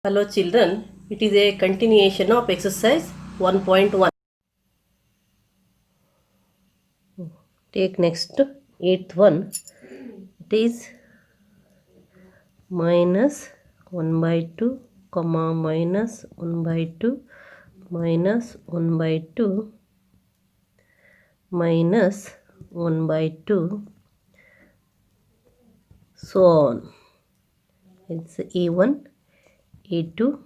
Hello children, it is a continuation of exercise 1.1. Take next 8th one. It is minus 1 by 2 comma minus 1 by 2 minus 1 by 2 minus 1 by 2 so on. It's A1, A2,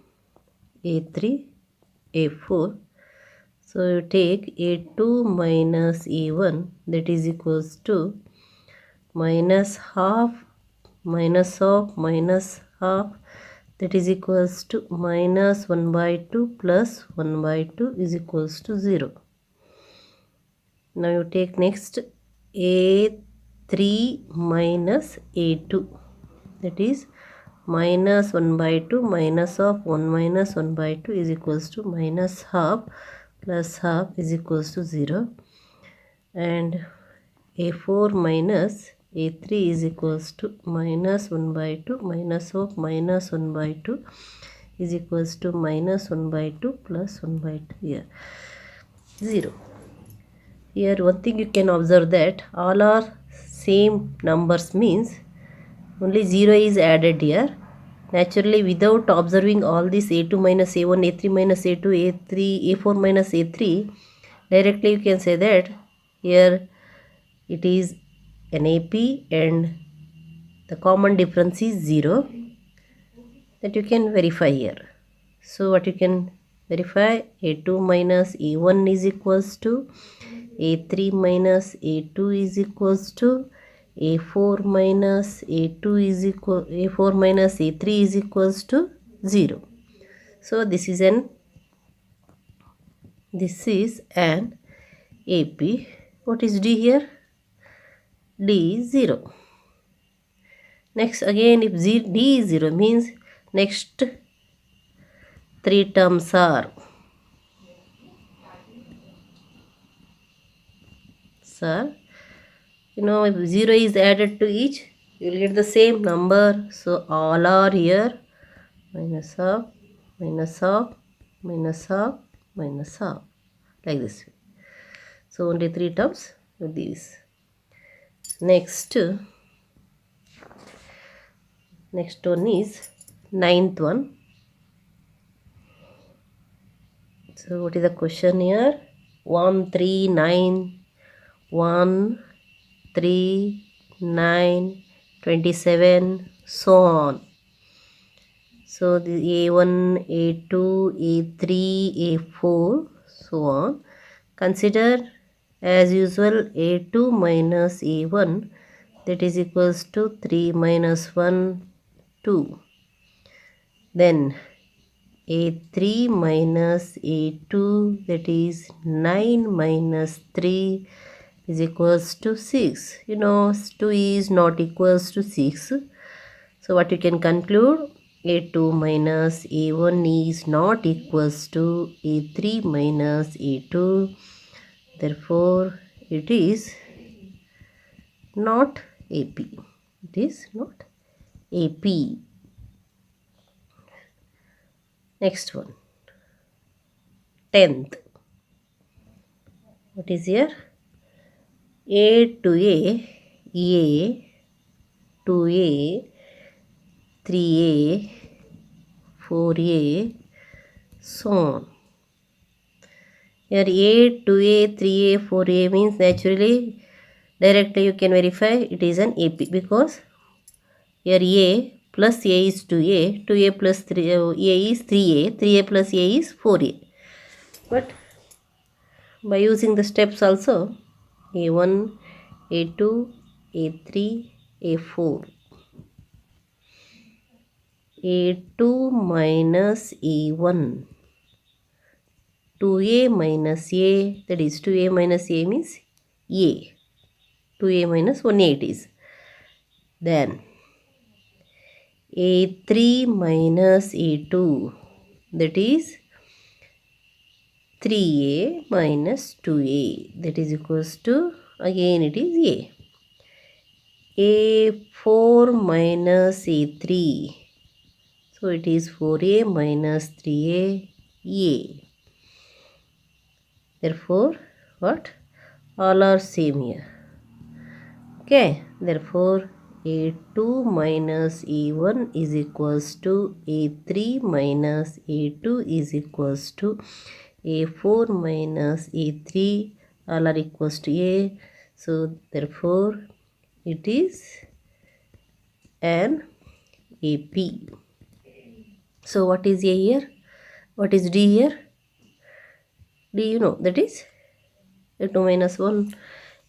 A3, A4. So you take A2 minus A1, that is equals to minus half minus of minus half, that is equals to minus 1 by 2 plus 1 by 2 is equals to 0. Now you take next A3 minus A2, that is minus 1 by 2 minus of 1 minus 1 by 2 is equals to minus half plus half is equals to 0. And A4 minus A3 is equals to minus 1 by 2 minus of minus 1 by 2 is equals to minus 1 by 2 plus 1 by 2 here 0. Here one thing you can observe that all are same numbers, means only 0 is added here. Naturally, without observing all this A2 minus A1, A3 minus A2, A3, A4 minus A3, directly you can say that here it is an AP and the common difference is 0. That you can verify here. So what you can verify, A2 minus A1 is equals to A3 minus A2 is equals to A4 minus A2 is equal A4 minus A3 is equals to 0. So this is an AP. What is D here? D is 0. Next again, if D is 0 means next 3 terms are if 0 is added to each, you will get the same number. So all are here minus half, minus half, minus half, minus half, like this. So only 3 terms with these. Next one is 9th one. So what is the question here? 1, 3, 9, 1, 3, 9, 27, so on. So the A1, A2, A3, A4, so on. Consider as usual A2 minus A1, that is equals to 3 minus 1, 2. Then A3 minus A2, that is 9 minus 3 is equals to 6. 2 is not equals to 6. So what you can conclude? A2 minus A1 is not equals to A3 minus A2. Therefore, it is not AP. It is not AP. Next one. 10th. What is here? A to A, 2A, 3A, 4A, so on. Here A, 2A, 3A, 4A means naturally, directly you can verify it is an AP, because here A plus A is 2A, 2A plus 3A is 3A, 3A plus A is 4A. But by using the steps also, A1, A2, A3, A4. A2 minus A1. 2A minus A, that is 2A minus A means A. 2A minus 1A it is. Then A3 minus A2, that is 3A minus 2A, that is equals to, again it is A. A4 minus A3, So it is 4a minus 3a. Therefore, what? All are same here. Okay. Therefore, a2 minus a1 is equals to a3 minus a2 is equals to a4 minus a3. All are equals to a. So, therefore, it is an AP. So, what is A here? What is D here? D, you know, that is a2 minus 1.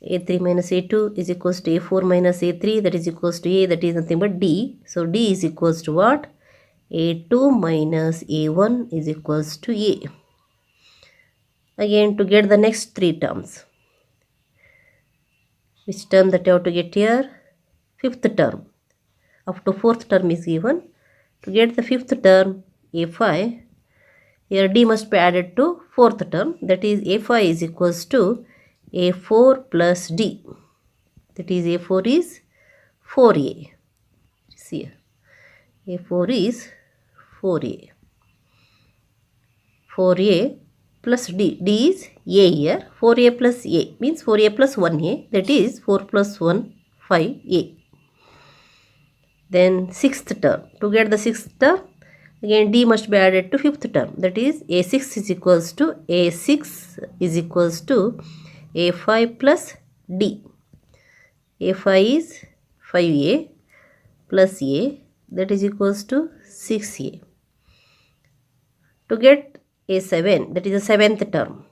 a3 minus a2 is equals to a4 minus a3, that is equals to a, that is nothing but d. So, d is equals to what? a2 minus a1 is equals to a. Again, to get the next three terms. Which term that you have to get here? Fifth term. Up to fourth term is given. To get the fifth term, a5, here d must be added to fourth term. That is a5 is equals to a4 plus d. That is a4 is 4a. See here. a4 is 4a. 4a plus d. D is a here. 4a plus a means 4a plus 1a. That is 4 plus 1, 5a. Then sixth term. To get the sixth term, again d must be added to fifth term. That is a6 is equals to a5 plus d. a5 is 5a plus a, that is equals to 6a. To get a7, that is the seventh term,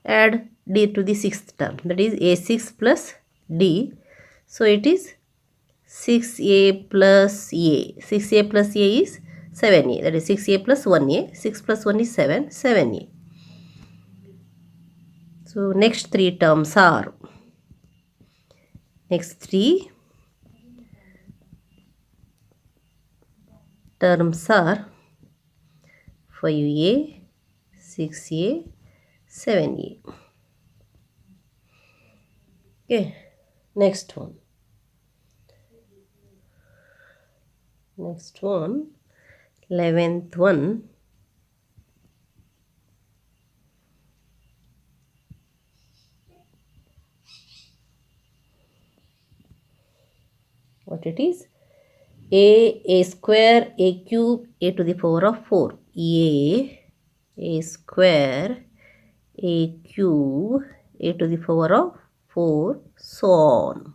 add d to the sixth term, that is a6 plus d. So it is 6a plus a. 6a plus a is 7a, that is 6a plus 1a. 6 plus 1 is 7, 7a. So next three terms are, next three terms are 5a, 6a, 7a. Okay, next one. Next one, 11th one. What it is? A square, a cube, a to the power of 4. A square, a cube, a to the power of 4, so on.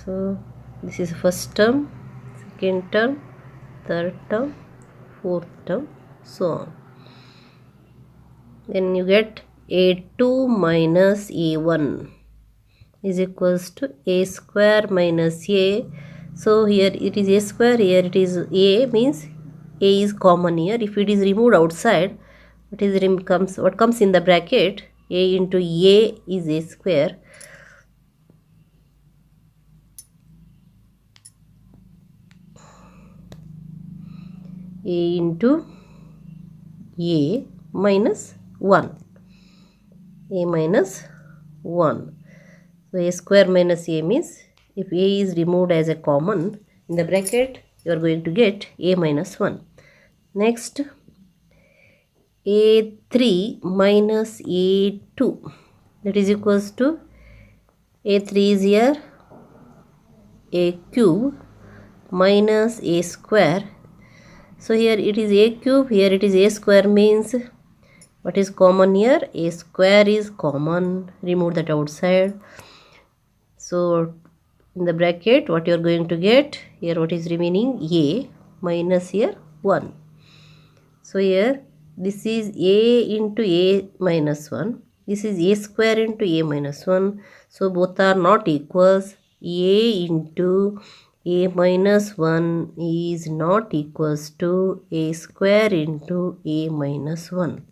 So, this is first term, second term, third term, fourth term, so on. Then you get a2 minus a1 is equals to a square minus a. So here it is a square, here it is a, means a is common here. If it is removed outside, what comes in the bracket? A into a is a square. A into a minus 1. A minus 1. So a square minus a means if a is removed as a common in the bracket, you are going to get a minus 1. Next, a3 minus a2, that is equals to a3 is here a cube minus a square. So here it is a cube, here it is a square, means what is common here? A square is common, remove that outside. So in the bracket, what you are going to get here, what is remaining? A minus here 1. So here this is a into a minus 1. This is a square into a minus 1. So both are not equals. A into a minus 1 is not equals to a square into a minus 1.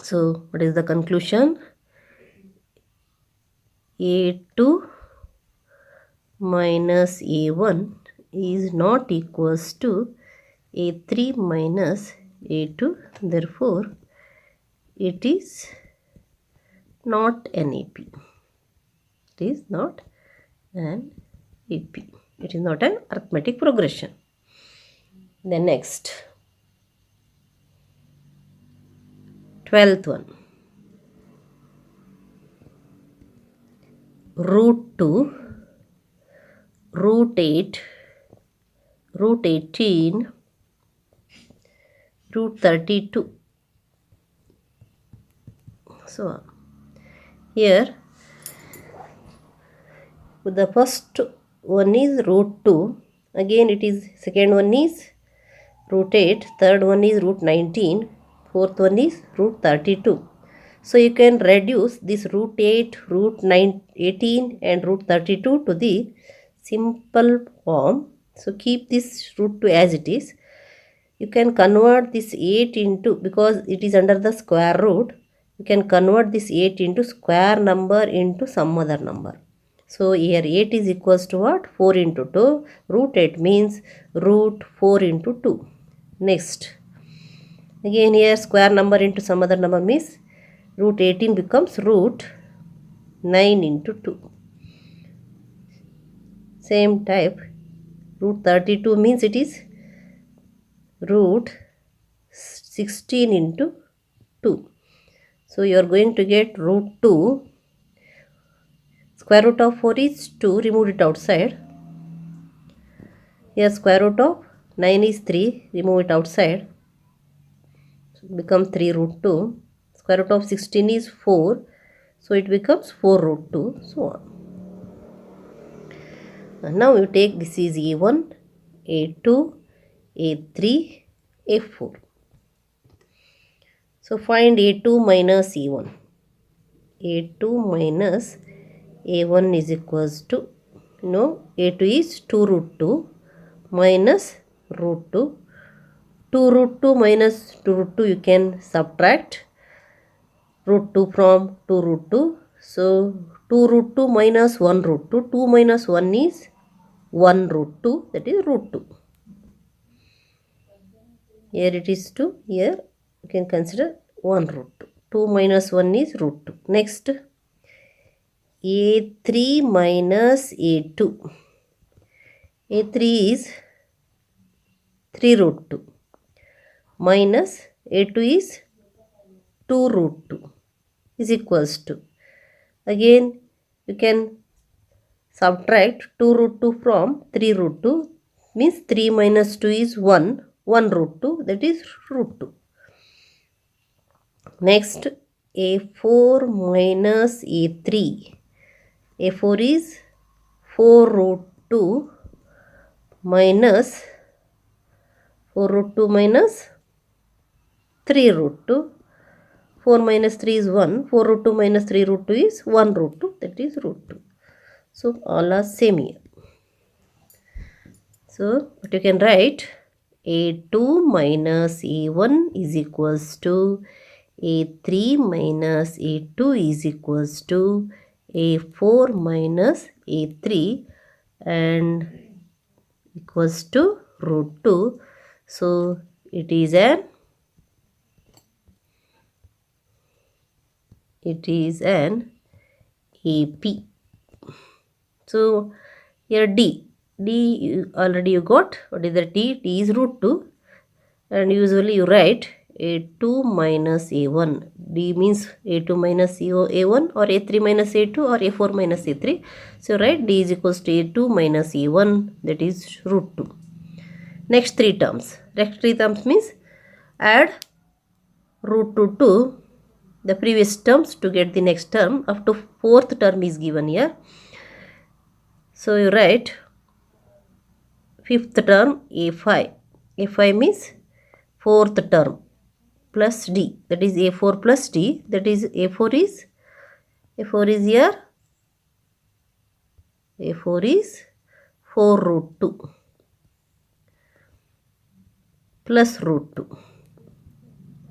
So what is the conclusion? a2 minus a1 is not equals to a3 minus a2. Therefore, it is not an AP. It is not an AP. It is not an arithmetic progression. The next, 12th one. Root 2, root 8, root 18, root 32. So on. Here, the first one is root 2. Again it is, second one is root 8. Third one is root 19. Fourth one is root 32. So you can reduce this root 8, root 18 and root 32 to the simple form. So keep this root 2 as it is. You can convert this 8 into, because it is under the square root, you can convert this 8 into square number into some other number. So here 8 is equals to what? 4 into 2. Root 8 means root 4 into 2. Next. Again here square number into some other number means root 18 becomes root 9 into 2. Same type. Root 32 means it is root 16 into 2. So you are going to get root 2. Square root of 4 is 2. Remove it outside. Here square root of 9 is 3. Remove it outside. So it becomes 3 root 2. Square root of 16 is 4. So it becomes 4 root 2. So on. And now you take, this is A1, A2, A3, A4. So find A2 minus A1. A2 minus A1 is equals to, A2 is 2 root 2 minus root 2. 2 root 2 minus 2 root 2, you can subtract root 2 from 2 root 2. So 2 root 2 minus 1 root 2. 2 minus 1 is 1 root 2, that is root 2. Here it is 2. Here you can consider 1 root 2. 2 minus 1 is root 2. Next, A3 minus A2. A3 is 3 root 2 minus A2 is 2 root 2 is equals to, again you can subtract 2 root 2 from 3 root 2, means 3 minus 2 is 1, 1 root 2, that is root 2. Next, A4 minus A3. A4 is 4 root 2 minus 4 root 2 minus 3 root 2. 4 minus 3 is 1. 4 root 2 minus 3 root 2 is 1 root 2, that is root 2. So all are same here. So what you can write, A2 minus A1 is equals to A3 minus A2 is equals to A4 minus A3 and equals to root 2. So it is an AP. So here D already you got. What is the T? T is root 2, and usually you write A2 minus A1. D means A2 minus A1 or A3 minus A2 or A4 minus A3. So write D is equals to A2 minus A1, that is root 2. Next 3 terms. Next 3 terms means add root 2 to the previous terms to get the next term. Up to 4th term is given here. So you write 5th term A5. A5 means 4th term plus D, that is A4 plus D, that is A4 is here, A4 is 4 root 2 plus root 2.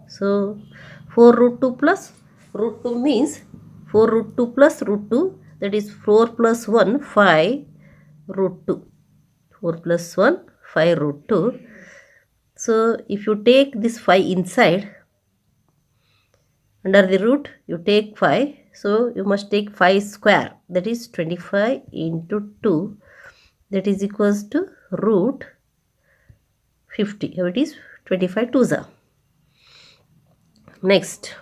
So 4 root 2 plus root 2 means 4 root 2 plus root 2, that is 4 plus 1, 5 root 2. 4 plus 1, 5 root 2. So if you take this 5 inside Under the root you take 5, so you must take 5 square, that is 25 into 2, that is equals to root 50. Here it is 25 twos are. Next,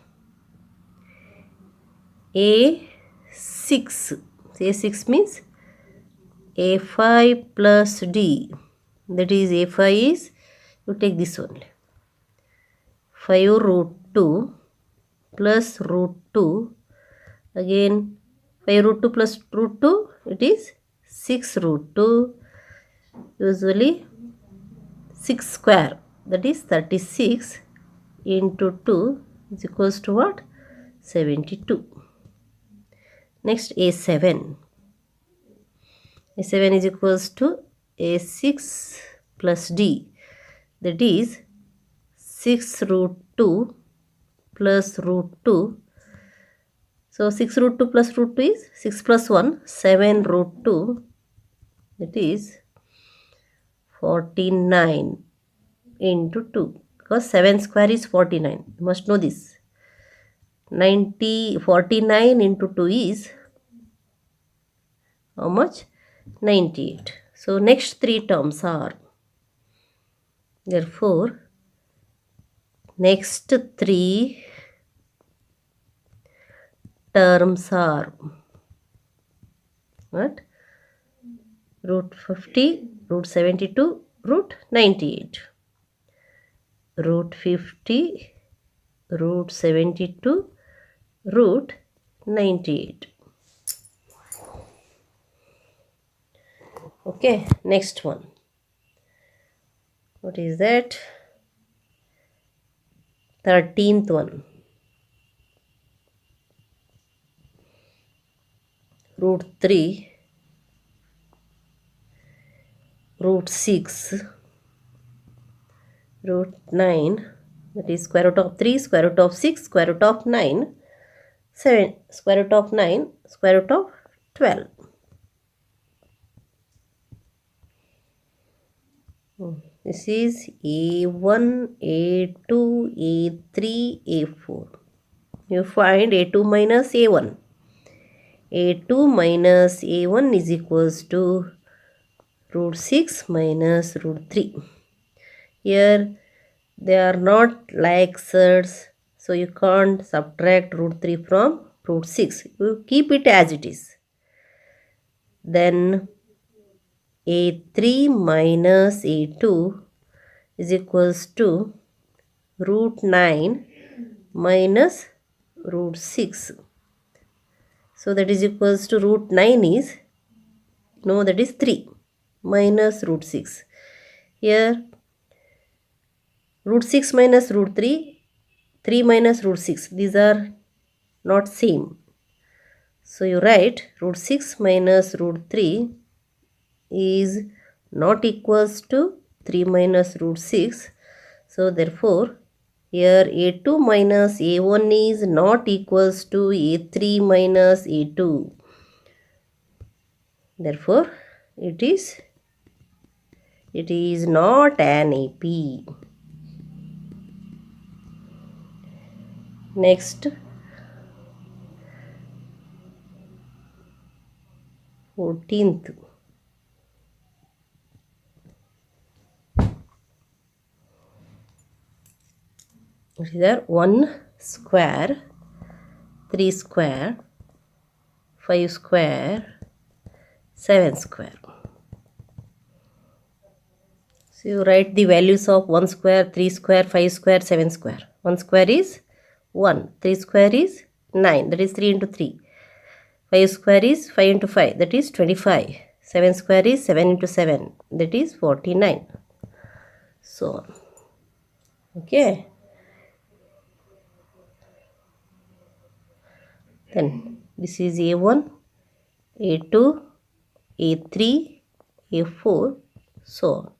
A6. A6 means A5 plus D, that is A5 is, you take this only, 5 root 2 plus root 2, again 5 root 2 plus root 2, it is 6 root 2, usually 6 square, that is 36 into 2 is equals to what? 72. Next, A7. A7 is equals to A6 plus D, that is 6 root 2 plus root 2. So 6 root 2 plus root 2 is 6 plus 1, 7 root 2, that is 49 into 2, because 7 square is 49. You must know this. 49 into 2 is how much? 98. So next 3 terms are, therefore next 3 terms are what? Root 50, root 72, root 98. Root 50, root 72, root 98. Okay, next one. What is that? 13th one. Root 3, root 6, root 9, that is square root of 3, square root of 6, square root of 9, 7, square root of 9, square root of 12. This is A1, A2, A3, A4. You find A2 minus A1. A2 minus A1 is equals to root 6 minus root 3. Here they are not like surds, so you can't subtract root 3 from root 6. You keep it as it is. Then A3 minus A2 is equals to root 9 minus root 6. So that is equals to root 9 is, no, that is 3 minus root 6. Here root 6 minus root 3, 3 minus root 6, these are not same. So you write root 6 minus root 3 is not equals to 3 minus root 6. So therefore here A2 minus A1 is not equals to A3 minus A2. Therefore it is not an AP. Next, 14th. What is there? 1 square, 3 square, 5 square, 7 square. So you write the values of 1 square, 3 square, 5 square, 7 square. 1 square is 1, 3 square is 9, that is 3 into 3. 5 square is 5 into 5, that is 25. 7 square is 7 into 7, that is 49. So on. Okay. Then this is A1, A2, A3, A4, so on.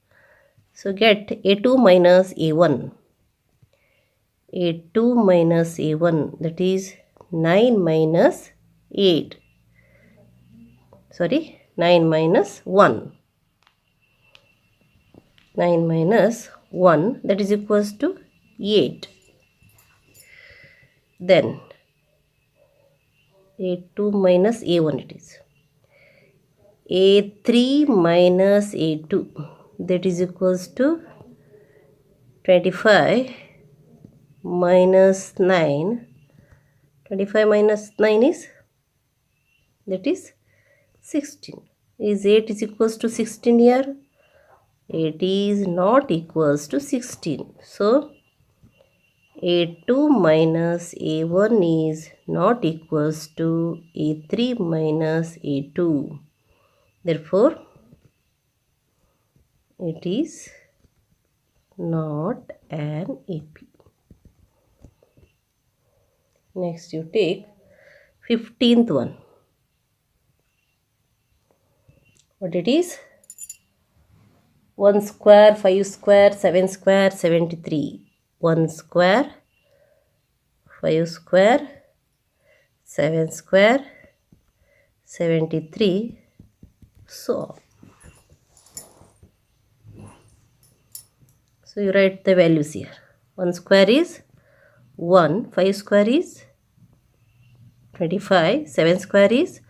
So get A2 minus A1. A2 minus A1, that is 9 minus 8. Sorry, 9 minus 1. 9 minus 1, that is equals to 8. Then A2 minus A1 it is. A3 minus A2, that is equals to 25 minus 9. 25 minus 9 is, that is 16. Is 8 is equals to 16 here? 8 is not equals to 16. So A2 minus A1 is not equals to A3 minus A2. Therefore, it is not an AP. Next you take 15th one. What it is? 1 square, 5 square, 7 square, 73. 1 square, 5 square, 7 square, 73. So you write the values here. 1 square is 1, 5 square is 25, 7 square is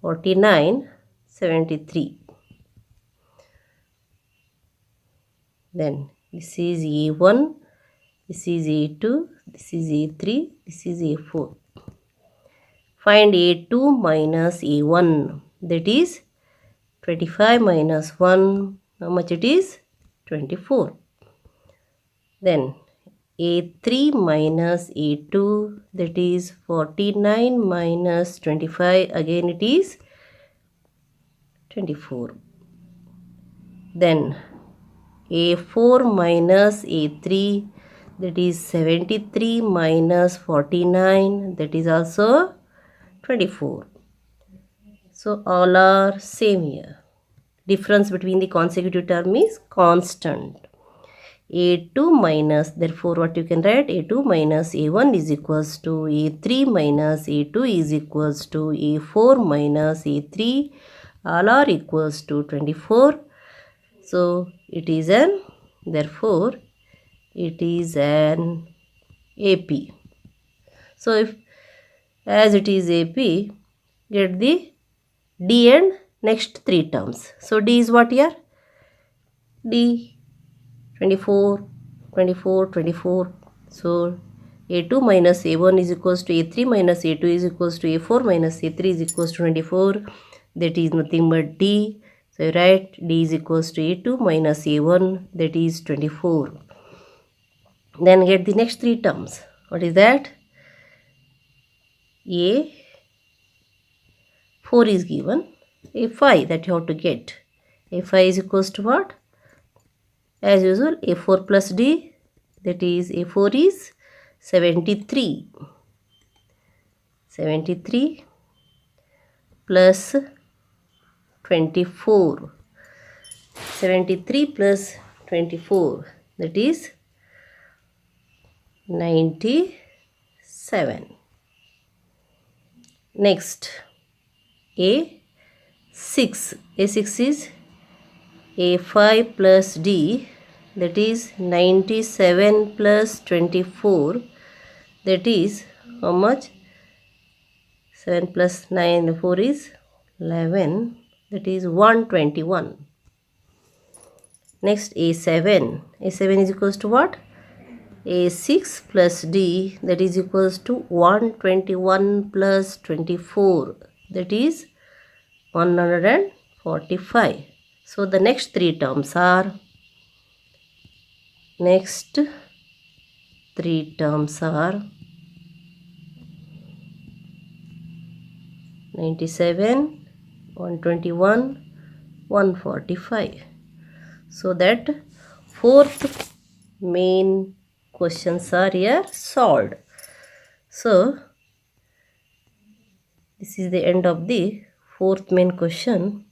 49, 73. Then this is A1, this is A2, this is A3, this is A4. Find A2 minus A1, that is 25 minus 1, how much it is? 24. Then A3 minus A2, that is 49 minus 25, again it is 24. Then A4 minus A3, that is 73 minus 49, that is also 24. So all are same here. Difference between the consecutive term is constant. A2 minus, therefore what you can write? A2 minus A1 is equals to A3 minus A2 is equals to A4 minus A3. All are equals to 24. So it is an, therefore it is an AP. So if as it is AP, get the D and next 3 terms. So D is what here? D 24, 24, 24. So A2 minus A1 is equals to A3 minus A2 is equals to A4 minus A3 is equals to 24. That is nothing but D. So you write D is equals to A2 minus A1, that is 24. Then get the next 3 terms. What is that? A4 is given. A5 that you have to get. A5 is equals to what? As usual, A4 plus D, that is A4 is 73. 73 plus 24. 73 plus 24, that is 97. Next, A6. A6 is A5 plus D, that is 97 plus 24, that is how much? 7 plus 9, 4 is 11, that is 121. Next A7. A7 is equals to what? A6 plus D, that is equals to 121 plus 24, that is 145. So the next 3 terms are, 97, 121, 145. So that 4th main questions are here solved. So this is the end of the 4th main question.